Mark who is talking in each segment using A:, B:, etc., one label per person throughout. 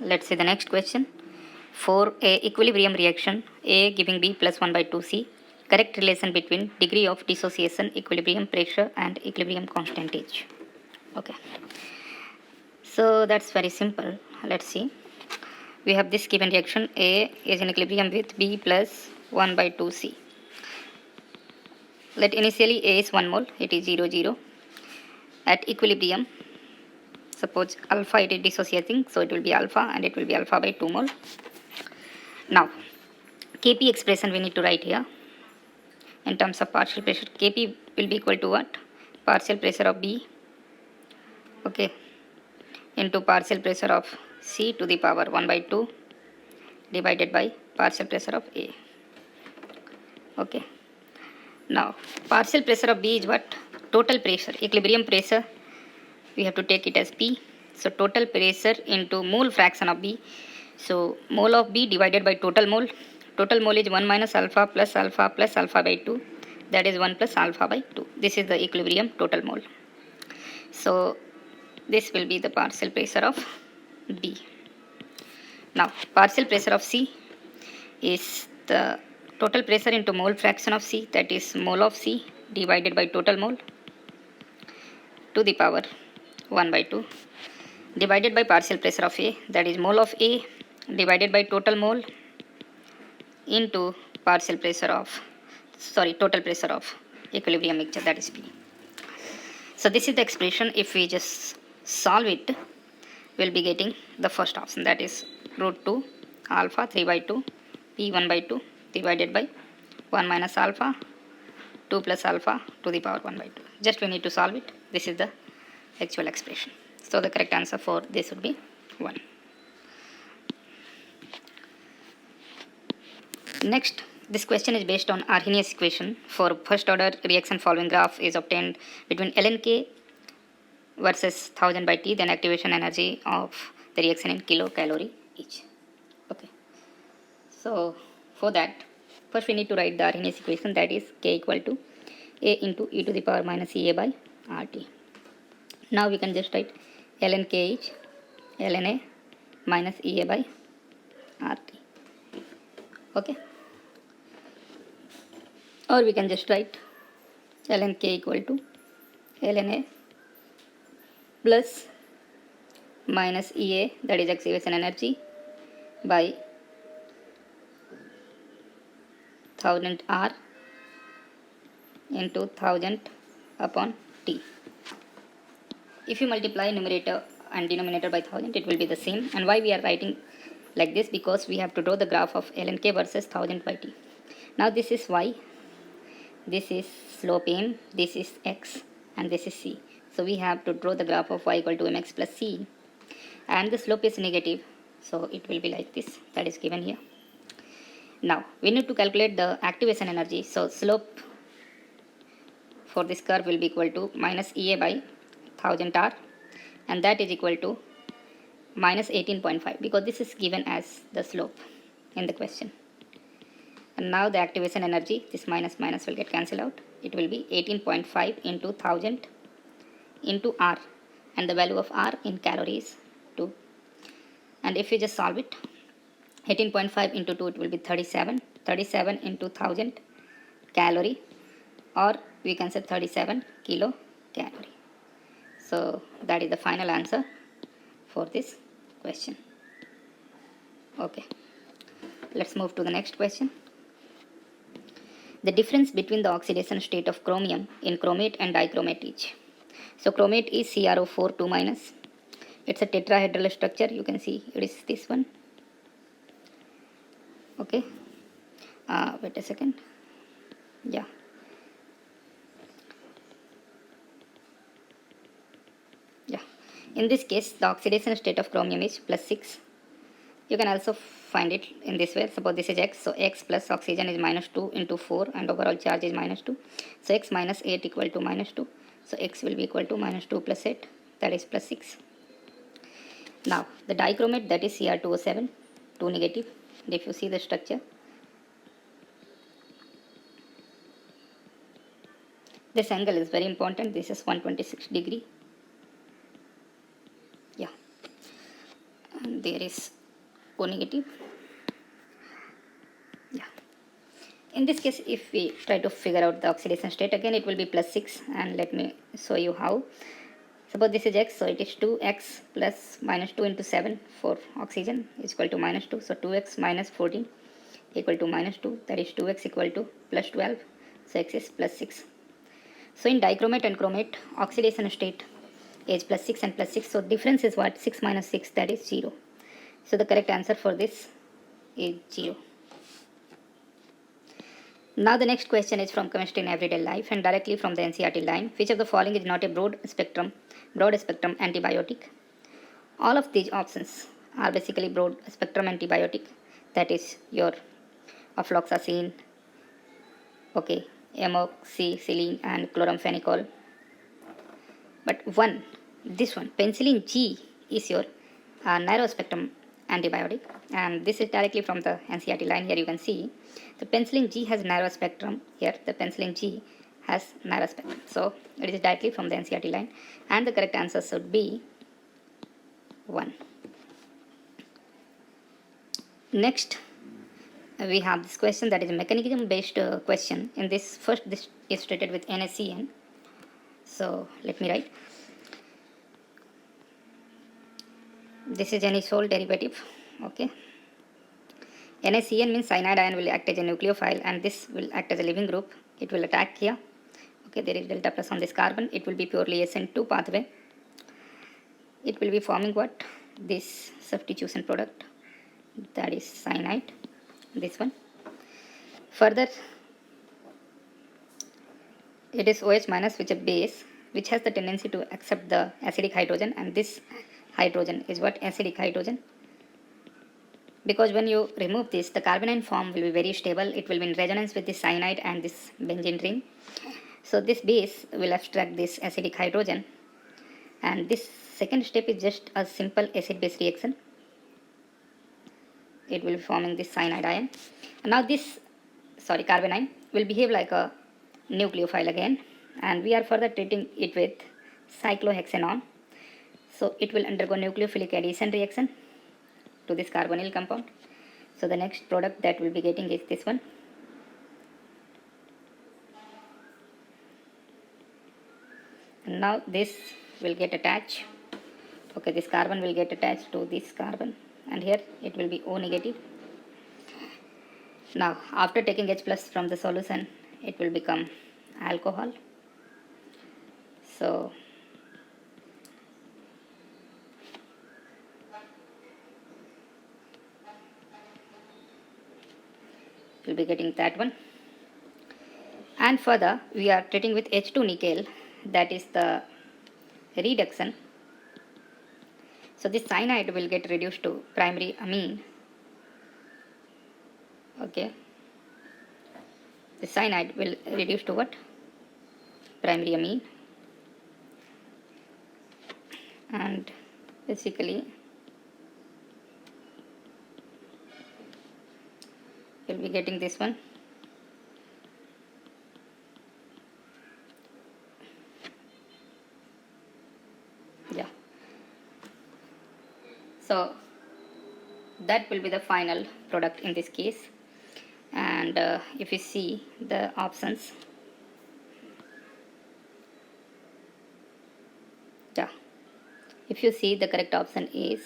A: Let's see the next question. For a equilibrium reaction, A giving B plus 1 by 2C, correct relation between degree of dissociation, equilibrium pressure and equilibrium constant H. Okay. So that's very simple. Let's see. We have this given reaction. A is in equilibrium with B plus 1 by 2C. Let initially A is 1 mole, it is 0, 0. At equilibrium, suppose alpha it is dissociating, so it will be alpha and it will be alpha by 2 mole. Now, Kp expression we need to write here. In terms of partial pressure, Kp will be equal to what? Partial pressure of B, okay, into partial pressure of C to the power 1 by 2 divided by partial pressure of A. Okay. Now, partial pressure of B is what? Total pressure, equilibrium pressure, we have to take it as P. So, total pressure into mole fraction of B. So, mole of B divided by total mole. Total mole is 1 minus alpha plus alpha plus alpha by 2. That is 1 plus alpha by 2. This is the equilibrium total mole. So, this will be the partial pressure of B. Now, partial pressure of C is the total pressure into mole fraction of C, that is mole of C divided by total mole to the power 1 by 2 divided by partial pressure of A, that is mole of A divided by total mole into total pressure of equilibrium mixture, that is P. So this is the expression. If we just solve it, we'll be getting the first option, that is root 2 alpha 3 by 2 P 1 by 2 divided by 1 minus alpha 2 plus alpha to the power 1 by 2. Just we need to solve it. This is the actual expression. So the correct answer for this would be 1. Next, this question is based on Arrhenius equation. For first order reaction, following graph is obtained between ln versus 1000 by T, then activation energy of the reaction in kilocalorie each. Okay. So for that, first we need to write the Arrhenius equation, that is K equal to A into e to the power minus EA by RT. Now we can just write ln K is ln A minus EA by RT. Okay. Or we can just write ln K equal to ln A plus minus EA, that is activation energy, by 1000 R into 1000 upon T. If you multiply numerator and denominator by 1000, it will be the same. And why we are writing like this? Because we have to draw the graph of ln K versus 1000 by T. Now this is Y, this is slope M, this is X, and this is C. So we have to draw the graph of Y equal to mx plus C, and the slope is negative, so it will be like this, that is given here. Now we need to calculate the activation energy. So slope for this curve will be equal to minus EA by 1000 R, and that is equal to minus 18.5, because this is given as the slope in the question. And now the activation energy, this minus minus will get cancelled out. It will be 18.5 into 1000 into R, and the value of R in calories 2. And if you just solve it, 18.5 into 2, it will be 37. 37 into 1000 calorie, or we can say 37 kilocalorie. So that is the final answer for this question. Okay. Let's move to the next question. The difference between the oxidation state of chromium in chromate and dichromate each. So chromate is CrO4 2 minus. It's a tetrahedral structure. You can see it is this one. Okay. Wait a second. Yeah. In this case, the oxidation state of chromium is plus 6. You can also find it in this way. Suppose this is X. So X plus oxygen is minus 2 into 4, and overall charge is minus 2. So X minus 8 equal to minus 2. So X will be equal to minus 2 plus 8. That is plus 6. Now the dichromate, that is Cr2O7, 2 negative. And if you see the structure, this angle is very important. This is 126 degree. Yeah. And there is O negative. Yeah. In this case, if we try to figure out the oxidation state, again it will be plus 6, and let me show you how. Suppose this is x, so it is 2x plus minus 2 into 7 for oxygen is equal to minus 2. So 2x minus 14 equal to minus 2, that is 2x equal to plus 12, so x is plus 6. So in dichromate and chromate, oxidation state is plus 6 and plus 6, so difference is what? 6 minus 6, that is 0. So the correct answer for this is 0. Now the next question is from chemistry in everyday life and directly from the NCERT line. Which of the following is not a broad spectrum antibiotic? All of these options are basically broad spectrum antibiotic, that is your afloxacin, okay, amoxicillin and chloramphenicol. But this one, penicillin G, is your narrow spectrum antibiotic, and this is directly from the NCERT line. Here you can see the penicillin G has narrow spectrum. Here the penicillin G has narrow spectrum. So it is directly from the NCERT line, and the correct answer should be 1. Next, we have this question that is a mechanism based question. In this, first this is stated with NaCN. So let me write. This is any sole derivative, okay. NaCN means cyanide ion will act as a nucleophile, and this will act as a leaving group. It will attack here, okay. There is delta plus on this carbon. It will be purely SN2 pathway. It will be forming what? This substitution product, that is cyanide, this one. Further, it is OH minus, which is a base which has the tendency to accept the acidic hydrogen, and this hydrogen is what? Acidic hydrogen. Because when you remove this, the carbonyl form will be very stable. It will be in resonance with the cyanide and this benzene ring. So this base will abstract this acidic hydrogen, and this second step is just a simple acid-base reaction. It will be forming this cyanide ion. And now this carbon ion will behave like a nucleophile again, and we are further treating it with cyclohexanone. So it will undergo nucleophilic addition reaction to this carbonyl compound. So the next product that we'll be getting is this one. And now this will get attached, okay, this carbon will get attached to this carbon, and here it will be O negative. Now after taking H plus from the solution, it will become alcohol. So we'll be getting that one. And further we are treating with H2 nickel, that is the reduction. So this cyanide will get reduced to primary amine, okay. The cyanide will reduce to what? Primary amine, and basically you'll be getting this one. Yeah. So that will be the final product in this case. And if you see the options, yeah, if you see the correct option is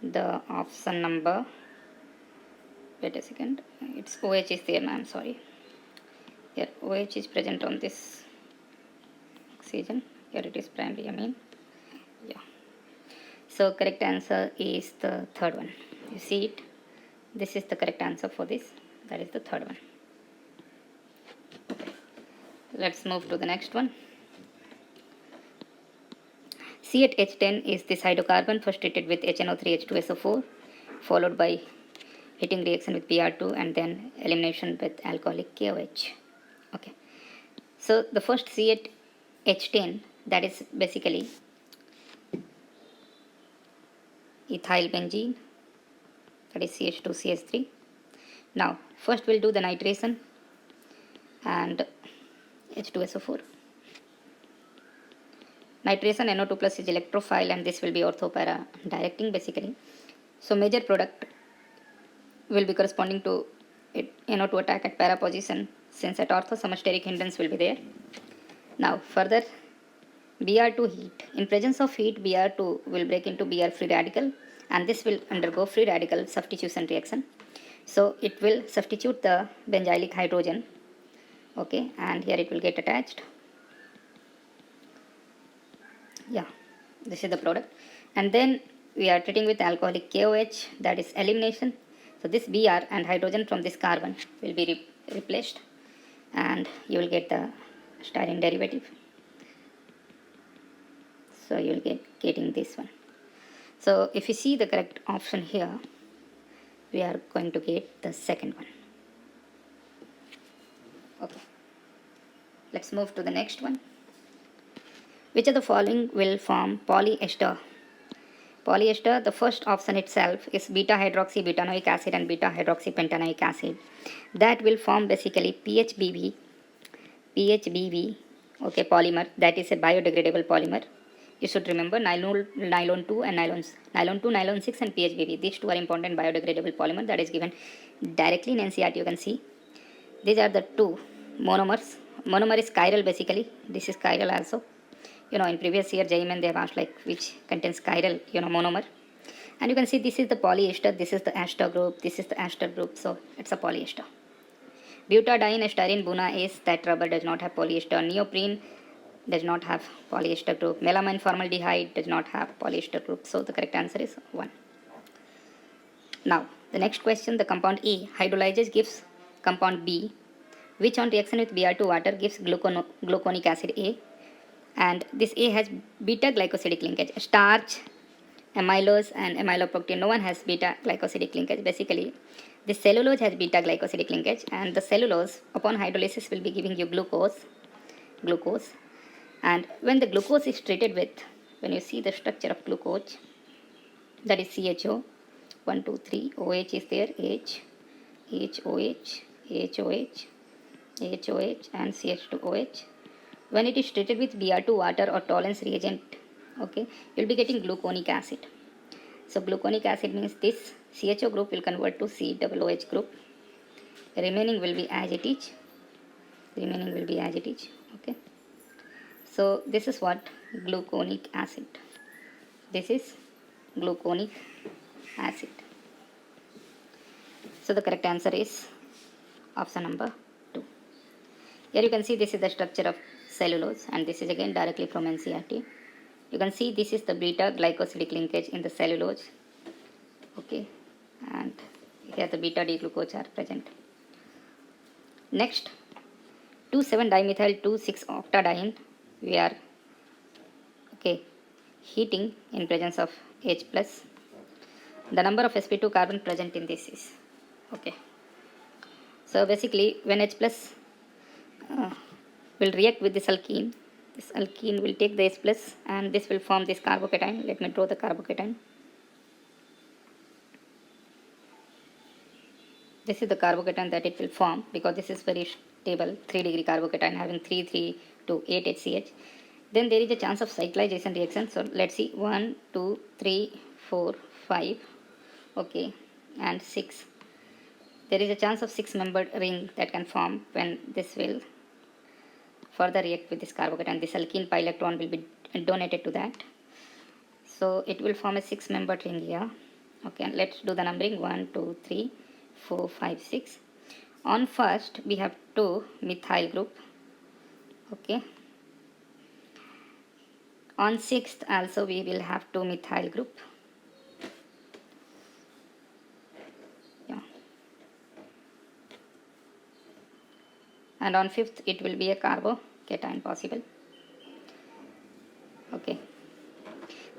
A: the option number, wait a second, it's OH is there, I'm sorry. Here OH is present on this oxygen, here it is primary amine. Yeah. So correct answer is the third one. You see it, this is the correct answer for this, that is the third one. Okay. Let's move to the next one. C8H10 is this hydrocarbon first treated with HNO3H2SO4, followed by heating reaction with Br2, and then elimination with alcoholic KOH. Okay. So the first C8H10, that is basically ethyl benzene, that is CH2CH3. Now first we'll do the nitration and H2SO4. Nitration, NO2 plus is electrophile, and this will be orthopara directing basically. So major product will be corresponding to it, to attack at para position, since at orthosamosteric hindrance will be there. Now further, Br2 heat. In presence of heat, Br2 will break into Br free radical, and this will undergo free radical substitution reaction. So it will substitute the benzylic hydrogen, okay, and here it will get attached. Yeah, this is the product. And then we are treating with alcoholic KOH, that is elimination. So this Br and hydrogen from this carbon will be replaced, and you will get the styrene derivative. So you will getting this one. So if you see the correct option here, we are going to get the second one. Okay, let's move to the next one. Which of the following will form polyester? Polyester, the first option itself is beta hydroxy butanoic acid and beta hydroxy pentanoic acid. That will form basically PHBV, okay, polymer. That is a biodegradable polymer. You should remember nylon 2 and nylon 2, nylon 6 and PHBV. These two are important biodegradable polymer that is given directly in NCERT. You can see these are the two monomers. Monomer is chiral basically. This is chiral also. In previous year JEE they have asked like which contains chiral, monomer. And you can see this is the polyester, this is the ester group, this is the ester group. So it's a polyester. Butadiene styrene buna-ase, that rubber does not have polyester. Neoprene does not have polyester group. Melamine formaldehyde does not have polyester group. So the correct answer is 1. Now the next question, the compound A hydrolyzes gives compound B, which on reaction with Br2 water gives gluconic acid A, and this A has beta glycosidic linkage. Starch, amylose and amyloprotein, no one has beta glycosidic linkage. Basically this cellulose has beta glycosidic linkage, and the cellulose upon hydrolysis will be giving you glucose. And when the glucose is treated with, when you see the structure of glucose, that is CHO, 1, 2, 3, OH is there, H, HOH, HOH, HOH and CH2OH. When it is treated with Br2 water or Tollens reagent, okay, you will be getting gluconic acid. So gluconic acid means this CHO group will convert to COOH group. Remaining will be as it is. Okay. So this is what gluconic acid. This is gluconic acid. So the correct answer is option number 2. Here you can see this is the structure of cellulose, and this is again directly from NCERT. You can see this is the beta glycosidic linkage in the cellulose, okay, and here the beta D-glucose are present. Next, 2,7-dimethyl 2,6-octadiene we are heating in presence of H plus. The number of sp2 carbon present in this is So basically when H plus will react with this alkene will take the H plus, and this will form this carbocation. Let me draw the carbocation. This is the carbocation that it will form, because this is very stable 3-degree carbocation having 3 to 8 HCH. Then there is a chance of cyclization reaction. So let's see, 1, 2, 3, 4, 5, okay, and 6. There is a chance of 6-membered ring that can form when this will further react with this carbocation. This alkene pi electron will be donated to that. So it will form a 6-membered ring here. Okay, and let's do the numbering. 1, 2, 3, 4, 5, 6. On first we have 2 methyl group. Okay. On 6th also we will have 2 methyl group. Yeah. And on 5th it will be a carbocation possible. Okay.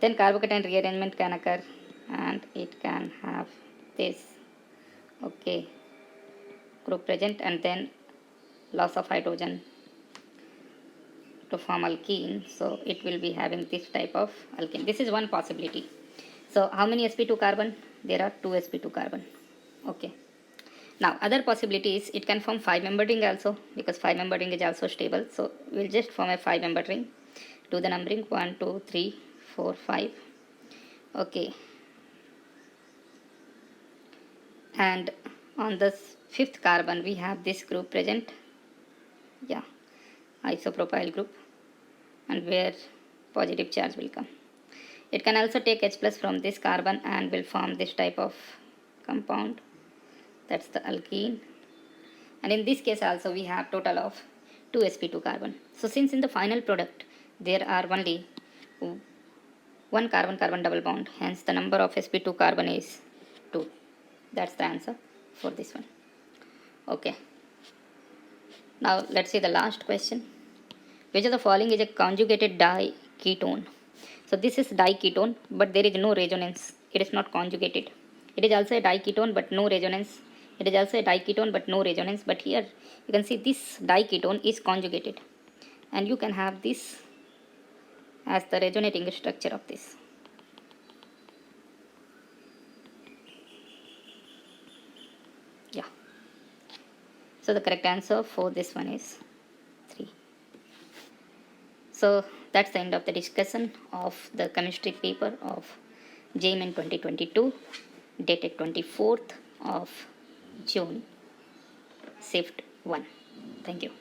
A: Then carbocation rearrangement can occur, and it can have this group present, and then loss of hydrogen to form alkene. So it will be having this type of alkene. This is one possibility. So how many sp2 carbon? There are 2 sp2 carbon. Okay. Now other possibility is it can form 5-membered ring also, because 5-membered ring is also stable. So we'll just form a 5-membered ring. Do the numbering. 1, 2, 3, 4, 5. Okay. And on the fifth carbon we have this group present, yeah, isopropyl group, and where positive charge will come. It can also take H plus from this carbon and will form this type of compound, that's the alkene. And in this case also we have total of 2 sp2 carbon. So since in the final product there are only one carbon carbon double bond, hence the number of sp2 carbon is 2. That's the answer for this one. Okay, now let's see the last question. Which of the following is a conjugated diketone? So this is diketone, but there is no resonance. It is not conjugated. It is also a diketone, but no resonance. It is also a diketone, but no resonance. But here you can see this diketone is conjugated, and you can have this as the resonating structure of this. Yeah. So the correct answer for this one is 3. So that's the end of the discussion of the chemistry paper of JEE in 2022, dated 24th of June, Shift 1. Thank you.